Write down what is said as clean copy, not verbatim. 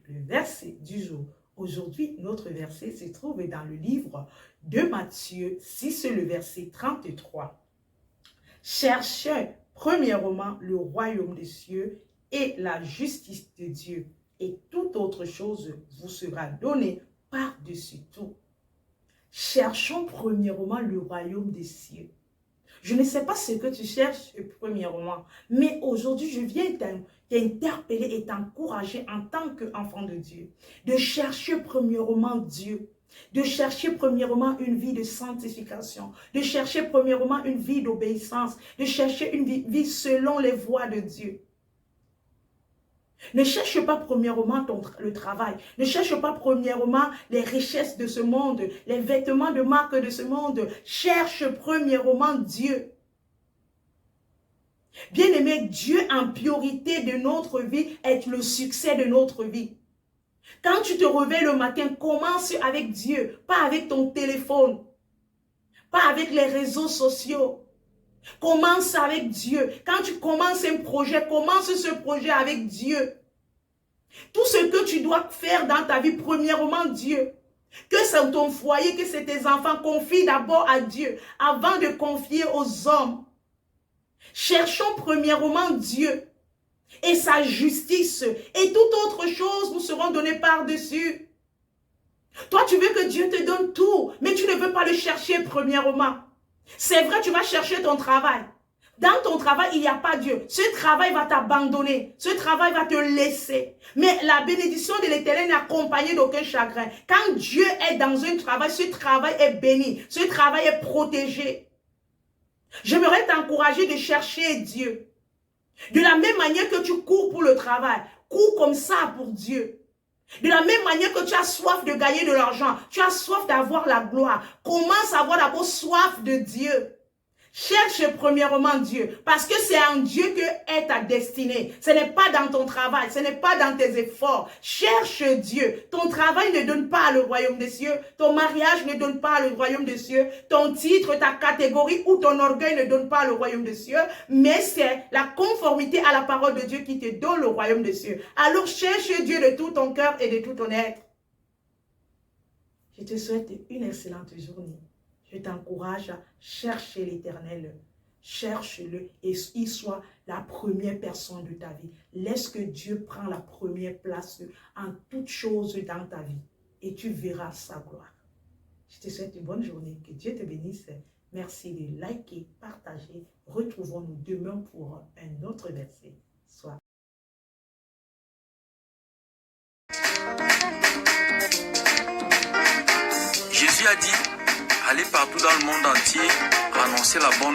le verset du jour. Aujourd'hui, notre verset se trouve dans le livre de Matthieu 6, le verset 33. Cherchez premièrement le royaume des cieux et la justice de Dieu, et toute autre chose vous sera donnée par-dessus tout. Cherchons premièrement le royaume des cieux. Je ne sais pas ce que tu cherches premièrement, mais aujourd'hui, je viens t'interpeller et t'encourager en tant qu'enfant de Dieu, de chercher premièrement Dieu, de chercher premièrement une vie de sanctification, de chercher premièrement une vie d'obéissance, de chercher une vie selon les voies de Dieu. Ne cherche pas premièrement le travail. Ne cherche pas premièrement les richesses de ce monde, les vêtements de marque de ce monde. Cherche premièrement Dieu. Bien-aimé, Dieu en priorité de notre vie est le succès de notre vie. Quand tu te réveilles le matin, commence avec Dieu, pas avec ton téléphone, pas avec les réseaux sociaux. Commence avec Dieu. Quand tu commences un projet, commence ce projet avec Dieu. Tout ce que tu dois faire dans ta vie, premièrement Dieu. Que c'est ton foyer, que c'est tes enfants, confie d'abord à Dieu avant de confier aux hommes. Cherchons premièrement Dieu et sa justice, et toute autre chose nous seront données par-dessus. Toi, tu veux que Dieu te donne tout, mais tu ne veux pas le chercher premièrement. C'est vrai, tu vas chercher ton travail. Dans ton travail, il n'y a pas Dieu. Ce travail va t'abandonner. Ce travail va te laisser. Mais la bénédiction de l'Éternel n'est accompagnée d'aucun chagrin. Quand Dieu est dans un travail, ce travail est béni. Ce travail est protégé. J'aimerais t'encourager de chercher Dieu. De la même manière que tu cours pour le travail, cours comme ça pour Dieu. De la même manière que tu as soif de gagner de l'argent, tu as soif d'avoir la gloire, commence à avoir d'abord soif de Dieu. Cherche premièrement Dieu, parce que c'est en Dieu que est ta destinée. Ce n'est pas dans ton travail, ce n'est pas dans tes efforts. Cherche Dieu. Ton travail ne donne pas le royaume des cieux. Ton mariage ne donne pas le royaume des cieux. Ton titre, ta catégorie ou ton orgueil ne donne pas le royaume des cieux. Mais c'est la conformité à la parole de Dieu qui te donne le royaume des cieux. Alors cherche Dieu de tout ton cœur et de tout ton être. Je te souhaite une excellente journée. Je t'encourage à chercher l'Éternel. Cherche-le et il soit la première personne de ta vie. Laisse que Dieu prenne la première place en toutes choses dans ta vie. Et tu verras sa gloire. Je te souhaite une bonne journée. Que Dieu te bénisse. Merci de liker, partager. Retrouvons-nous demain pour un autre verset. Sois. Jésus a dit, allez partout dans le monde entier, annoncer la bonne